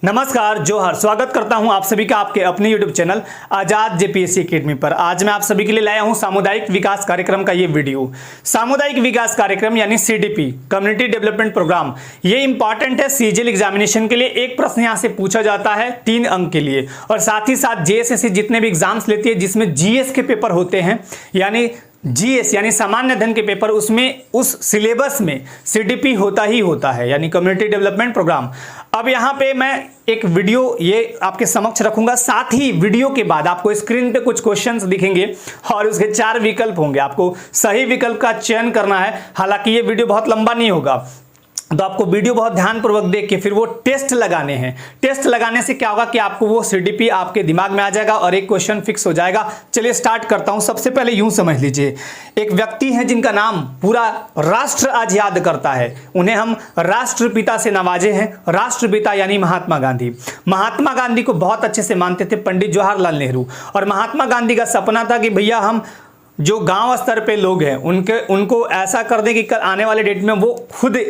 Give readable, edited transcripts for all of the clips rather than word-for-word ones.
नमस्कार, जोहर। स्वागत करता हूं आप सभी का आपके अपने यूट्यूब चैनल आजाद जेपीएससी एकेडमी पर। आज मैं आप सभी के लिए लाया हूं सामुदायिक विकास कार्यक्रम का ये वीडियो। सामुदायिक विकास कार्यक्रम यानी सीडीपी, कम्युनिटी डेवलपमेंट प्रोग्राम, ये इंपॉर्टेंट है सीजीएल एग्जामिनेशन के लिए। एक प्रश्न यहां से पूछा जाता है 3 अंक के लिए, और साथ ही साथ जेएसएससी जितने भी एग्जाम्स लेती है जिसमें जीएस के पेपर होते हैं, यानी जीएस यानी सामान्य अध्ययन के पेपर, उसमें उस सिलेबस में सीडीपी होता ही होता है, यानी कम्युनिटी डेवलपमेंट प्रोग्राम। अब यहाँ पे मैं एक वीडियो ये आपके समक्ष रखूंगा, साथ ही वीडियो के बाद आपको स्क्रीन पे कुछ क्वेश्चंस दिखेंगे और उसके 4 विकल्प होंगे। आपको सही विकल्प का चयन करना है। हालांकि ये वीडियो बहुत लंबा नहीं होगा, तो आपको वीडियो बहुत ध्यानपूर्वक देख के फिर वो टेस्ट लगाने हैं। टेस्ट लगाने से क्या होगा कि आपको वो सीडीपी आपके दिमाग में आ जाएगा और एक क्वेश्चन फिक्स हो जाएगा। चलिए स्टार्ट करता हूं। सबसे पहले यूं समझ लीजिए, एक व्यक्ति हैं जिनका नाम पूरा राष्ट्र आज याद करता है, उन्हें हम राष्ट्रपिता से नवाजे हैं। राष्ट्रपिता यानी महात्मा गांधी। महात्मा गांधी को बहुत अच्छे से मानते थे पंडित जवाहरलाल नेहरू, और महात्मा गांधी का सपना था कि भैया हम जो गांव स्तर पे लोग हैं उनको ऐसा कर दें कि आने वाले डेट में वो खुद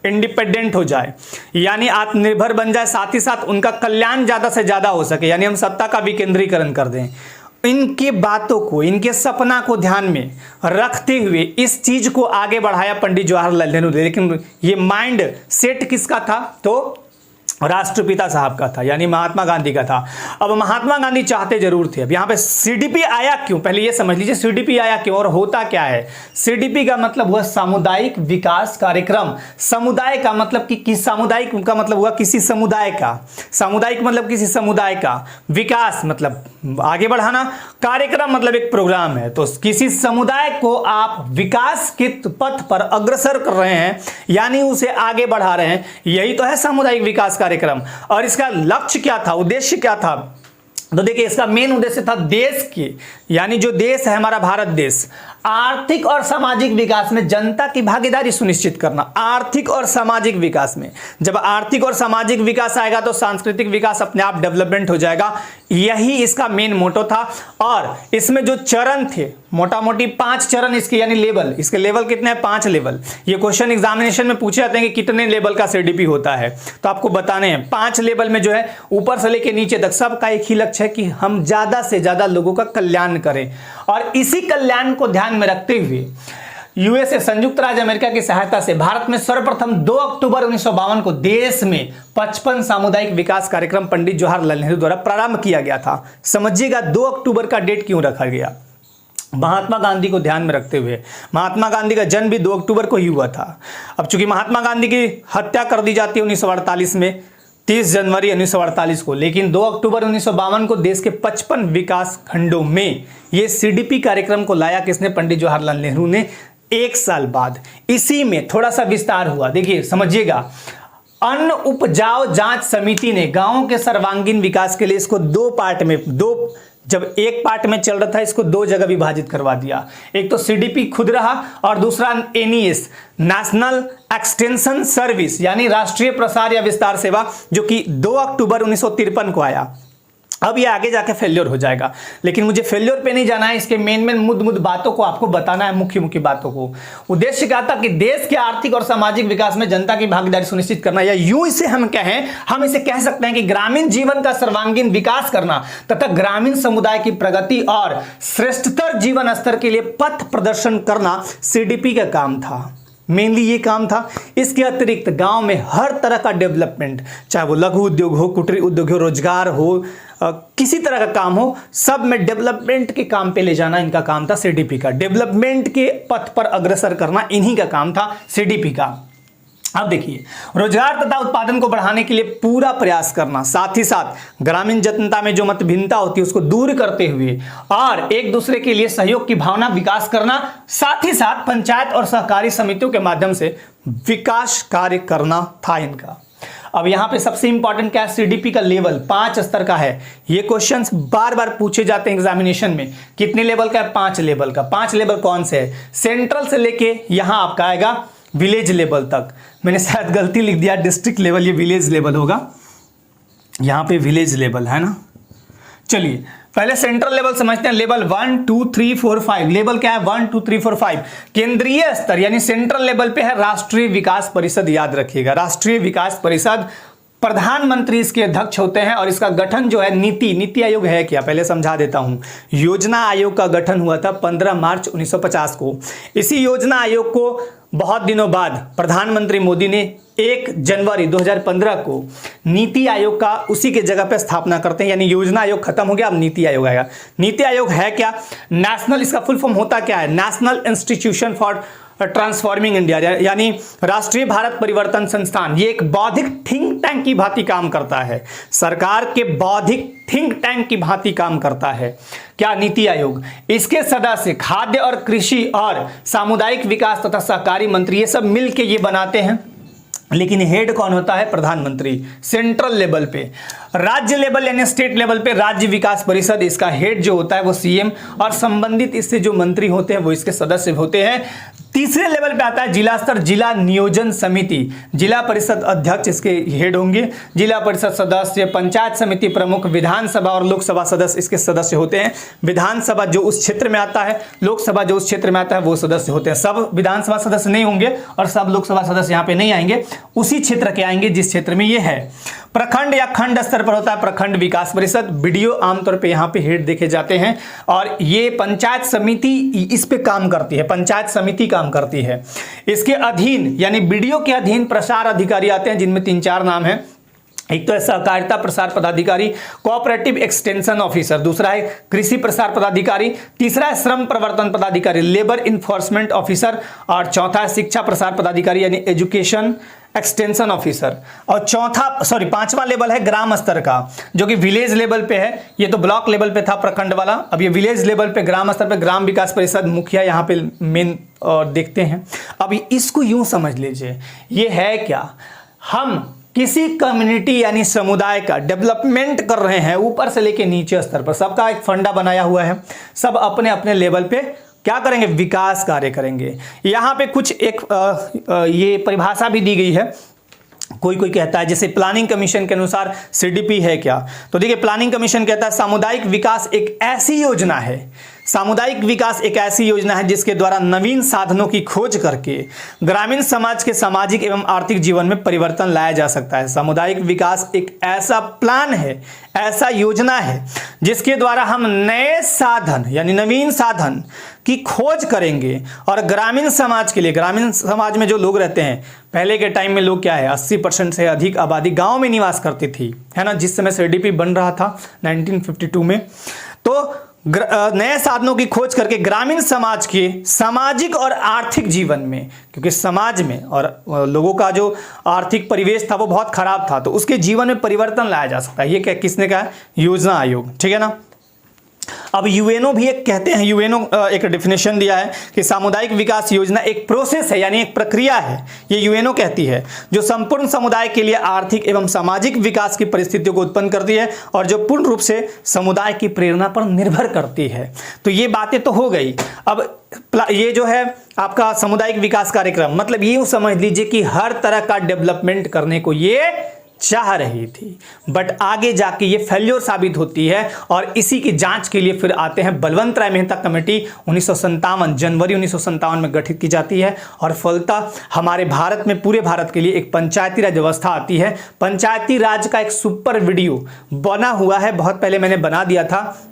इंडिपेंडेंट हो जाए, यानी आत्मनिर्भर बन जाए, साथ ही साथ उनका कल्याण ज्यादा से ज्यादा हो सके, यानी हम सत्ता का विकेंद्रीकरण कर दें। इनके बातों को, इनके सपना को ध्यान में रखते हुए इस चीज को आगे बढ़ाया पंडित जवाहरलाल नेहरू ने। लेकिन ये माइंड सेट किसका था? तो राष्ट्रपिता साहब का था, यानी महात्मा गांधी का था। अब महात्मा गांधी चाहते जरूर थे। अब यहाँ पे सीडीपी आया क्यों, पहले ये समझ लीजिए सीडीपी आया क्यों और होता क्या है। सीडीपी का मतलब हुआ सामुदायिक विकास कार्यक्रम। समुदाय का मतलब कि सामुदायिक का मतलब हुआ किसी समुदाय का, सामुदायिक मतलब किसी समुदाय का, विकास मतलब आगे बढ़ाना, कार्यक्रम मतलब एक प्रोग्राम है। तो किसी समुदाय को आप विकास के पथ पर अग्रसर कर रहे हैं, यानी उसे आगे बढ़ा रहे हैं, यही तो है सामुदायिक विकास कार्यक्रम। और इसका लक्ष्य क्या था, उद्देश्य क्या था? तो देखिए, इसका मेन उद्देश्य था देश की, यानी जो देश है हमारा भारत देश, आर्थिक और सामाजिक विकास में जनता की भागीदारी सुनिश्चित करना। आर्थिक और सामाजिक विकास में, जब आर्थिक और सामाजिक विकास आएगा तो सांस्कृतिक विकास अपने आप डेवलपमेंट हो जाएगा। यही इसका मेन मोटो था। और इसमें जो चरण थे, मोटा मोटी 5 चरण इसके, यानी लेवल, इसके लेवल कितने हैं? 5 लेवल। ये क्वेश्चन एग्जामिनेशन में पूछे जाते हैं कि कितने लेवल का सीडीपी होता है, तो आपको बताने हैं। 5 लेवल में जो है ऊपर से लेके नीचे तक सबका एक ही लक्ष्य है कि हम ज्यादा से ज्यादा लोगों का कल्याण करें। और इसी कल्याण को ध्यान में रखते हुए यूएसए, संयुक्त राज्य अमेरिका की सहायता से भारत में सर्वप्रथम 2 अक्टूबर 1952 को देश में 55 सामुदायिक विकास कार्यक्रम पंडित जवाहरलाल नेहरू द्वारा प्रारंभ किया गया था। समझिएगा 2 अक्टूबर का डेट क्यों रखा गया, महात्मा गांधी को ध्यान में रखते हुए। महात्मा गांधी का जन्म भी 2 अक्टूबर को ही हुआ था। अब चूंकि महात्मा गांधी की हत्या कर दी जाती है 1948 में, 30 जनवरी 1948 को, लेकिन 2 अक्टूबर 1952 को देश के 55 विकास खंडों में ये सीडीपी कार्यक्रम को लाया किसने? पंडित जवाहरलाल नेहरू ने। 1 साल बाद इसी में थोड़ा सा विस्तार हुआ। देखिए समझिएगा, अन्न उपजाऊ जांच समिति ने गांवों के सर्वांगीण विकास के लिए इसको 2 पार्ट में, जब एक पार्ट में चल रहा था इसको 2 जगह विभाजित करवा दिया। एक तो सीडीपी खुद रहा और दूसरा एनईएस, नेशनल एक्सटेंशन सर्विस, यानी राष्ट्रीय प्रसार या विस्तार सेवा, जो कि 2 अक्टूबर 1953 को आया। अब ये आगे जाके फेल्योर हो जाएगा, लेकिन मुझे फेल्योर पे नहीं जाना है। इसके मेन मुद्द बातों को आपको बताना है, मुख्य बातों को। उद्देश्य क्या था कि देश के आर्थिक और सामाजिक विकास में जनता की भागीदारी सुनिश्चित करना, या यूं इसे हम कहें, हम इसे कह सकते हैं कि ग्रामीण जीवन का सर्वांगीण विकास करना तथा ग्रामीण समुदाय की प्रगति और श्रेष्ठतर जीवन स्तर के लिए पथ प्रदर्शन करना सीडीपी का काम था। मेनली ये काम था। इसके अतिरिक्त गांव में हर तरह का डेवलपमेंट, चाहे वो लघु उद्योग हो, कुटीर उद्योग हो, रोजगार हो, किसी तरह का काम हो, सब में डेवलपमेंट के काम पे ले जाना इनका काम था सीडीपी का। डेवलपमेंट के पथ पर अग्रसर करना इन्हीं का काम था सीडीपी का। अब देखिए, रोजगार तथा उत्पादन को बढ़ाने के लिए पूरा प्रयास करना, साथ ही साथ ग्रामीण जनता में जो मतभिन्नता होती है उसको दूर करते हुए और एक दूसरे के लिए सहयोग की भावना विकास करना, साथ ही साथ पंचायत और सहकारी समितियों के माध्यम से विकास कार्य करना था इनका। अब यहां पे सबसे इंपॉर्टेंट क्या है? सीडीपी का लेवल 5 स्तर का है। ये क्वेश्चंस बार बार पूछे जाते हैं एग्जामिनेशन में। कितने लेवल का है? 5 लेवल का। 5 लेवल कौन से है? सेंट्रल से लेके यहां आपका आएगा विलेज लेवल तक। मैंने शायद गलती लिख दिया, डिस्ट्रिक्ट लेवल, ये विलेज लेवल होगा, यहां पे विलेज लेवल है ना। चलिए पहले सेंट्रल लेवल समझते हैं। लेवल 1 2 3 4 5। लेवल क्या है? 1 2 3 4 5। केंद्रीय स्तर यानी सेंट्रल लेवल पे है राष्ट्रीय विकास परिषद। याद रखिएगा, राष्ट्रीय विकास परिषद प्रधानमंत्री इसके अध्यक्ष होते हैं और इसका गठन जो है नीति आयोग है क्या, पहले समझा देता हूं। योजना आयोग का गठन हुआ था 15 मार्च 1950 को। इसी योजना आयोग को बहुत दिनों बाद प्रधानमंत्री मोदी ने 1 जनवरी 2015 को नीति आयोग का उसी के जगह पे स्थापना करते हैं, यानी योजना आयोग खत्म हो गया, अब नीति आयोग आएगा। नीति आयोग है क्या, नेशनल, इसका फुल फॉर्म होता क्या है, national institution for transforming India, यानी राष्ट्रीय भारत परिवर्तन संस्थान। ये एक बौद्धिक थिंक टैंक की भांति काम करता है, सरकार के बौद्धिक थिंक टैंक की भांति काम करता है। क्या, नीति आयोग। इसके सदस्य खाद्य और कृषि और सामुदायिक विकास तथा सहकारी मंत्री, ये सब मिलके ये बनाते हैं। लेकिन हेड कौन होता है, प्रधानमंत्री। सेंट्रल लेवल पे, राज्य लेवल यानी स्टेट लेवल पे राज्य विकास परिषद, इसका हेड जो होता है वो सीएम, और संबंधित इससे जो मंत्री होते हैं वो इसके सदस्य होते हैं। तीसरे लेवल पे आता है जिला स्तर, जिला नियोजन समिति, जिला परिषद अध्यक्ष इसके हेड होंगे, जिला परिषद सदस्य, पंचायत समिति प्रमुख, विधानसभा और लोकसभा सदस्य इसके सदस्य होते हैं। विधानसभा जो उस क्षेत्र में आता है, लोकसभा जो उस क्षेत्र में आता है वो सदस्य होते हैं। सब विधानसभा सदस्य नहीं होंगे और सब लोकसभा सदस्य यहाँ पे नहीं आएंगे, उसी क्षेत्र के आएंगे जिस क्षेत्र में ये है। प्रखंड या खंड स्तर पर होता है प्रखंड विकास परिषद, बीडीओ आमतौर पे यहाँ पे हेड देखे जाते हैं, और ये पंचायत समिति इस पे काम करती है, पंचायत समिति काम करती है। इसके अधीन यानी बीडीओ के अधीन प्रसार अधिकारी आते हैं, जिनमें 3-4 नाम है। एक तो है सहकारिता प्रसार पदाधिकारी, कोऑपरेटिव एक्सटेंशन ऑफिसर, दूसरा है कृषि प्रसार पदाधिकारी, तीसरा है श्रम प्रवर्तन पदाधिकारी, लेबर इन्फोर्समेंट ऑफिसर, और चौथा है शिक्षा प्रसार पदाधिकारी यानी एजुकेशन एक्सटेंशन ऑफिसर, और पांचवा लेवल है ग्राम स्तर का, जो कि विलेज लेवल पे है। ये तो ब्लॉक लेवल पे था प्रखंड वाला, अब ये विलेज लेवल पे ग्राम स्तर पे ग्राम विकास परिषद मुखिया यहाँ पे मेन देखते हैं। अब इसको यूं समझ लीजिए, ये है क्या, हम किसी कम्युनिटी यानी समुदाय का डेवलपमेंट कर रहे हैं ऊपर से लेके नीचे स्तर पर, सबका एक फंडा बनाया हुआ है, सब अपने अपने लेवल पे क्या करेंगे, विकास कार्य करेंगे। यहाँ पे कुछ एक ये परिभाषा भी दी गई है, कोई कहता है, जैसे प्लानिंग कमीशन के अनुसार सीडीपी है क्या, तो देखिए प्लानिंग कमीशन कहता है सामुदायिक विकास एक ऐसी योजना है, सामुदायिक विकास एक ऐसी योजना है जिसके द्वारा नवीन साधनों की खोज करके ग्रामीण समाज के सामाजिक एवं आर्थिक जीवन में परिवर्तन लाया जा सकता है। सामुदायिक विकास एक ऐसा प्लान है, ऐसा योजना है जिसके द्वारा हम नए साधन यानी नवीन साधन की खोज करेंगे और ग्रामीण समाज के लिए, ग्रामीण समाज में जो लोग रहते हैं, पहले के टाइम में लोग क्या है 80% से अधिक आबादी गांव में निवास करती थी, है ना, जिस समय सीडीपी बन रहा था 1952 में। तो नए साधनों की खोज करके ग्रामीण समाज के सामाजिक और आर्थिक जीवन में, क्योंकि समाज में और लोगों का जो आर्थिक परिवेश था वो बहुत खराब था, तो उसके जीवन में परिवर्तन लाया जा सकता है। ये क्या किसने कहा, योजना आयोग, ठीक है ना। अब यूएनओ भी एक कहते हैं, यूएनओ एक डेफिनेशन दिया है कि सामुदायिक विकास योजना एक प्रोसेस है यानी एक प्रक्रिया है, ये यूएनओ कहती है, जो संपूर्ण समुदाय के लिए आर्थिक एवं सामाजिक विकास की परिस्थितियों को उत्पन्न करती है और जो पूर्ण रूप से समुदाय की प्रेरणा पर निर्भर करती है। तो ये बातें तो हो गई। अब ये जो है आपका सामुदायिक विकास कार्यक्रम, मतलब ये समझ लीजिए कि हर तरह का डेवलपमेंट करने को ये चाह रही थी, बट आगे जाके ये फेल्योर साबित होती है और इसी की जांच के लिए फिर आते हैं बलवंत राय मेहता कमेटी। 1957 जनवरी 1957 में गठित की जाती है और फलतः हमारे भारत में, पूरे भारत के लिए एक पंचायती राज व्यवस्था आती है। पंचायती राज का एक सुपर वीडियो बना हुआ है, बहुत पहले मैंने बना दिया था,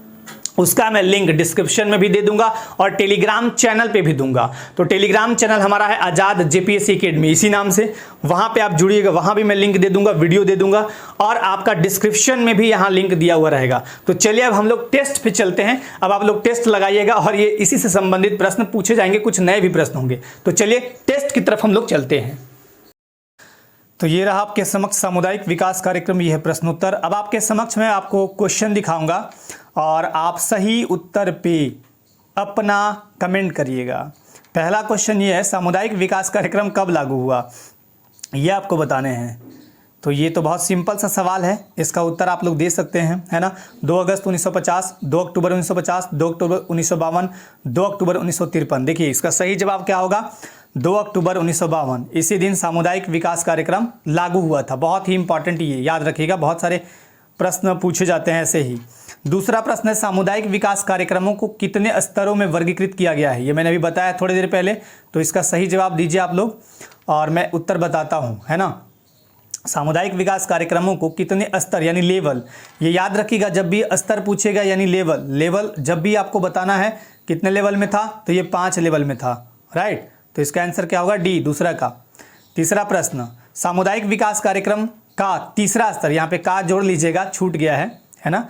उसका मैं लिंक डिस्क्रिप्शन में भी दे दूंगा और टेलीग्राम चैनल पे भी दूंगा। तो टेलीग्राम चैनल हमारा है आजाद जेपीएससी एकेडमी, इसी नाम से, वहां पे आप जुड़िएगा, वहां भी मैं लिंक दे दूंगा, वीडियो दे दूंगा और आपका डिस्क्रिप्शन में भी यहां लिंक दिया हुआ रहेगा। तो चलिए अब हम लोग टेस्ट पे चलते हैं। अब आप लोग टेस्ट लगाइएगा और ये इसी से संबंधित प्रश्न पूछे जाएंगे, कुछ नए भी प्रश्न होंगे। तो चलिए टेस्ट की तरफ हम लोग चलते हैं। तो ये रहा आपके समक्ष सामुदायिक विकास कार्यक्रम, ये है प्रश्नोत्तर। अब आपके समक्ष मैं आपको क्वेश्चन दिखाऊंगा और आप सही उत्तर पे अपना कमेंट करिएगा। पहला क्वेश्चन ये है, सामुदायिक विकास कार्यक्रम कब लागू हुआ, ये आपको बताने हैं। तो ये तो बहुत सिंपल सा सवाल है, इसका उत्तर आप लोग दे सकते हैं, है ना। 2 अगस्त 1950, 2 अक्टूबर 1950, 2 अक्टूबर 1952, 2 अक्टूबर 1953। देखिए इसका सही जवाब क्या होगा, 2 अक्टूबर 1952। इसी दिन सामुदायिक विकास कार्यक्रम लागू हुआ था। बहुत ही इंपॉर्टेंट, ये याद रखिएगा, बहुत सारे प्रश्न पूछे जाते हैं ऐसे ही। दूसरा प्रश्न है, सामुदायिक विकास कार्यक्रमों को कितने स्तरों में वर्गीकृत किया गया है, ये मैंने अभी बताया थोड़ी देर पहले। तो इसका सही जवाब दीजिए आप लोग और मैं उत्तर बताता हूँ, है ना। सामुदायिक विकास कार्यक्रमों को कितने स्तर यानी लेवल, ये याद रखिएगा जब भी स्तर पूछेगा यानी लेवल जब भी आपको बताना है कितने लेवल में था तो ये 5 लेवल में था, राइट। तो इसका आंसर क्या होगा? डी, दूसरा का। तीसरा प्रश्न, सामुदायिक विकास कार्यक्रम का तीसरा स्तर, यहाँ पे का जोड़ लीजिएगा, छूट गया है ना।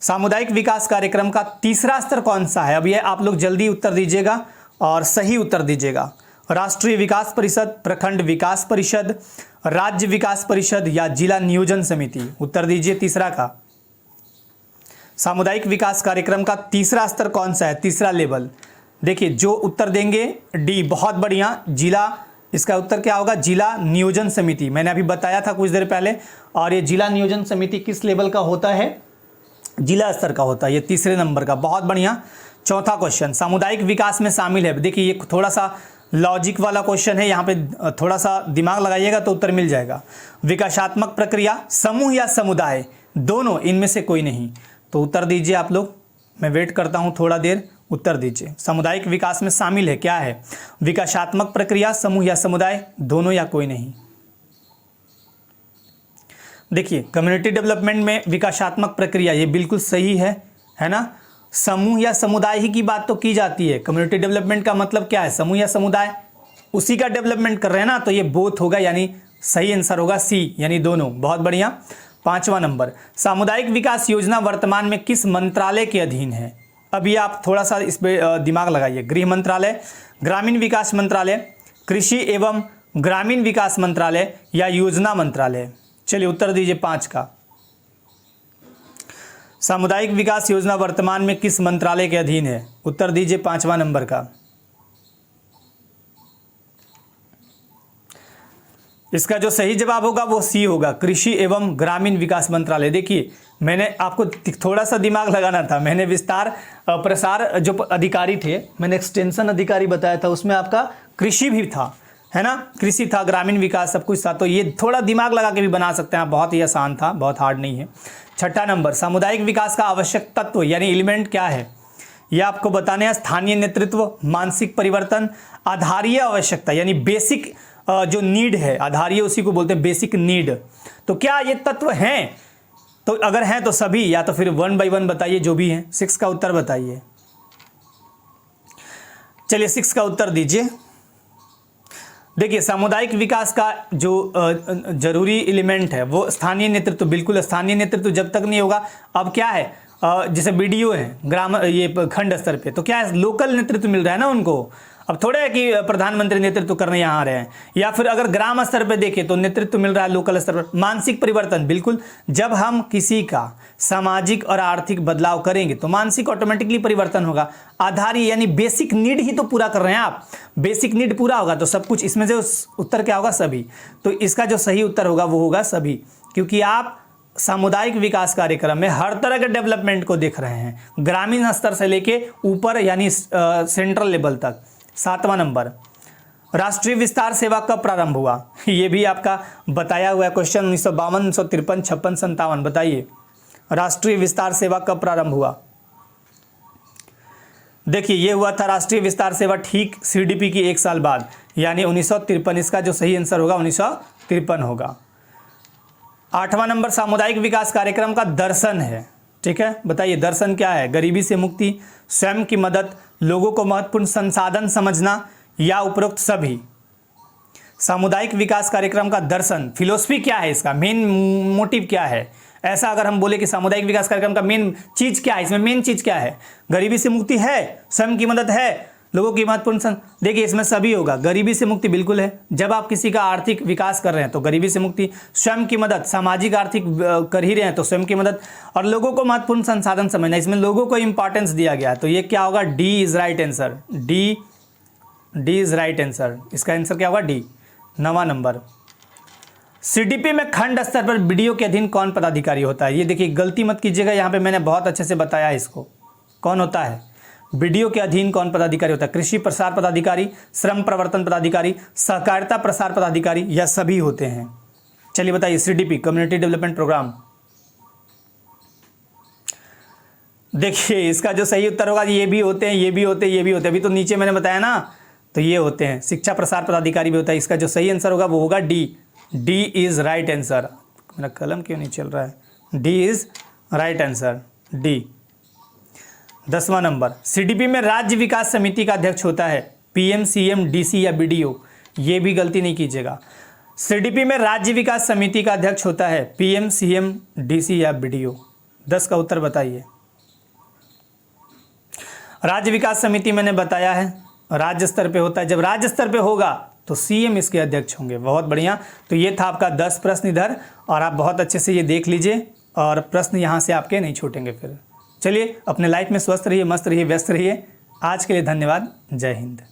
सामुदायिक विकास कार्यक्रम का तीसरा स्तर कौन सा है? अब ये आप लोग जल्दी उत्तर दीजिएगा और सही उत्तर दीजिएगा। राष्ट्रीय विकास परिषद, प्रखंड विकास परिषद, राज्य विकास परिषद या जिला नियोजन समिति? उत्तर दीजिए तीसरा का। सामुदायिक विकास कार्यक्रम का तीसरा स्तर कौन सा है? तीसरा लेवल। देखिए जो उत्तर देंगे डी, बहुत बढ़िया, जिला, इसका उत्तर क्या होगा? जिला नियोजन समिति। मैंने अभी बताया था कुछ देर पहले। और ये जिला नियोजन समिति किस लेवल का होता है? जिला स्तर का होता है, ये तीसरे नंबर का। बहुत बढ़िया। चौथा क्वेश्चन, सामुदायिक विकास में शामिल है। देखिए ये थोड़ा सा लॉजिक वाला क्वेश्चन है, यहाँ पे थोड़ा सा दिमाग लगाइएगा तो उत्तर मिल जाएगा। विकासात्मक प्रक्रिया, समूह या समुदाय, दोनों, इनमें से कोई नहीं। तो उत्तर दीजिए आप लोग, मैं वेट करता हूँ थोड़ा देर, उत्तर दीजिए। सामुदायिक विकास में शामिल है, क्या है? विकासात्मक प्रक्रिया, समूह या समुदाय, दोनों या कोई नहीं। देखिए कम्युनिटी डेवलपमेंट में विकासात्मक प्रक्रिया ये बिल्कुल सही है ना। समूह या समुदाय ही की बात तो की जाती है। कम्युनिटी डेवलपमेंट का मतलब क्या है? समूह या समुदाय, उसी का डेवलपमेंट कर रहे हैं ना, तो ये बोथ होगा, यानी सही आंसर होगा सी, यानी दोनों। बहुत बढ़िया। 5वां नंबर, सामुदायिक विकास योजना वर्तमान में किस मंत्रालय के अधीन है? अभी आप थोड़ा सा इस पर दिमाग लगाइए। गृह मंत्रालय, ग्रामीण विकास मंत्रालय, कृषि एवं ग्रामीण विकास मंत्रालय या योजना मंत्रालय? चलिए उत्तर दीजिए 5 का। सामुदायिक विकास योजना वर्तमान में किस मंत्रालय के अधीन है? उत्तर दीजिए 5वां नंबर का। इसका जो सही जवाब होगा वो सी होगा, कृषि एवं ग्रामीण विकास मंत्रालय। देखिए मैंने आपको थोड़ा सा दिमाग लगाना था, मैंने विस्तार प्रसार जो अधिकारी थे, मैंने एक्सटेंशन अधिकारी बताया था, उसमें आपका कृषि भी था, है ना, कृषि था, ग्रामीण विकास, सब कुछ था। तो ये थोड़ा दिमाग लगा के भी बना सकते हैं आप, बहुत ही आसान था, बहुत हार्ड नहीं है। 6ठा नंबर, सामुदायिक विकास का आवश्यक तत्व यानी एलिमेंट क्या है? ये आपको बताने हैं। स्थानीय नेतृत्व, मानसिक परिवर्तन, आधारीय आवश्यकता यानी बेसिक जो नीड है, आधारीय उसी को बोलते हैं बेसिक नीड। तो क्या ये तत्व हैं? तो अगर हैं तो सभी, या तो फिर 1 बाय 1 बताइए जो भी हैं। 6 का उत्तर बताइए। चलिए 6 का उत्तर दीजिए। देखिए सामुदायिक विकास का जो जरूरी एलिमेंट है वो स्थानीय नेतृत्व, बिल्कुल स्थानीय नेतृत्व जब तक नहीं होगा। अब क्या है, जैसे बीडीओ है ग्राम, ये खंड स्तर पे, तो क्या है, लोकल नेतृत्व मिल रहा है ना उनको। अब थोड़ा है कि प्रधानमंत्री नेतृत्व करने यहाँ आ रहे हैं, या फिर अगर ग्राम स्तर पे देखें तो नेतृत्व मिल रहा है लोकल स्तर पर। मानसिक परिवर्तन, बिल्कुल, जब हम किसी का सामाजिक और आर्थिक बदलाव करेंगे तो मानसिक ऑटोमेटिकली परिवर्तन होगा। आधारी यानी बेसिक नीड ही तो पूरा कर रहे हैं आप, बेसिक नीड पूरा होगा तो सब कुछ, इसमें से उत्तर क्या होगा? सभी। तो इसका जो सही उत्तर होगा वो होगा सभी, क्योंकि आप सामुदायिक विकास कार्यक्रम में हर तरह के डेवलपमेंट को देख रहे हैं, ग्रामीण स्तर से लेके ऊपर यानी सेंट्रल लेवल तक। 7वां नंबर, राष्ट्रीय विस्तार सेवा कब प्रारंभ हुआ? ये भी आपका बताया हुआ है क्वेश्चन, 1952, 1953, 56, 57। बताइए राष्ट्रीय विस्तार सेवा कब प्रारंभ हुआ? देखिए ये हुआ था राष्ट्रीय विस्तार सेवा ठीक सीडीपी की 1 साल बाद, यानी 1953। इसका जो सही आंसर होगा 1953 होगा। 8वां नंबर, सामुदायिक विकास कार्यक्रम का दर्शन है, ठीक है, बताइए दर्शन क्या है? गरीबी से मुक्ति, स्वयं की मदद, लोगों को महत्वपूर्ण संसाधन समझना या उपरोक्त सभी? सामुदायिक विकास कार्यक्रम का दर्शन, फिलोसफी क्या है इसका, मेन मोटिव क्या है? ऐसा अगर हम बोले कि सामुदायिक विकास कार्यक्रम का मेन चीज क्या है, इसमें मेन चीज क्या है? गरीबी से मुक्ति है, स्वयं की मदद है, लोगों की महत्वपूर्ण देखिए इसमें सभी होगा। गरीबी से मुक्ति बिल्कुल है, जब आप किसी का आर्थिक विकास कर रहे हैं तो गरीबी से मुक्ति, स्वयं की मदद, सामाजिक आर्थिक कर ही रहे हैं तो स्वयं की मदद, और लोगों को महत्वपूर्ण संसाधन समझना, इसमें लोगों को इंपॉर्टेंस दिया गया है। तो ये क्या होगा? D is right answer, D is right answer. इसका आंसर क्या होगा? डी। 9वां नंबर, सीडीपी में खंड स्तर पर बीडीओ के अधीन कौन पदाधिकारी होता है? ये देखिए गलती मत कीजिएगा, यहाँ पे मैंने बहुत अच्छे से बताया इसको, कौन होता है बीडीओ के अधीन, कौन पदाधिकारी होता है? कृषि प्रसार पदाधिकारी, श्रम प्रवर्तन पदाधिकारी, सहकारिता प्रसार पदाधिकारी या सभी होते हैं? चलिए बताइए। CDP community development programme. देखिए इसका जो सही उत्तर होगा, ये भी होते हैं, ये भी होते हैं, ये भी होते हैं, अभी तो नीचे मैंने बताया ना, तो ये होते हैं। शिक्षा प्रसार पदाधिकारी भी होता है। इसका जो सही आंसर होगा वो होगा D, D is right answer. मेरा कलम क्यों नहीं चल रहा है? D is right answer, D. 10वां नंबर, सीडीपी में राज्य विकास समिति का अध्यक्ष होता है पीएम, सीएम, डीसी या बीडीओ। ये भी गलती नहीं कीजिएगा। सीडीपी में राज्य विकास समिति का अध्यक्ष होता है पीएम, सीएम, डीसी या बीडीओ। 10 का उत्तर बताइए। राज्य विकास समिति मैंने बताया है राज्य स्तर पे होता है। जब राज्य स्तर पे होगा तो सीएम इसके अध्यक्ष होंगे। बहुत बढ़िया। तो ये था आपका 10 प्रश्न इधर, और आप बहुत अच्छे से ये देख लीजिए, और प्रश्न यहाँ से आपके नहीं छूटेंगे फिर। चलिए, अपने लाइफ में स्वस्थ रहिए, मस्त रहिए, व्यस्त रहिए। आज के लिए धन्यवाद। जय हिंद।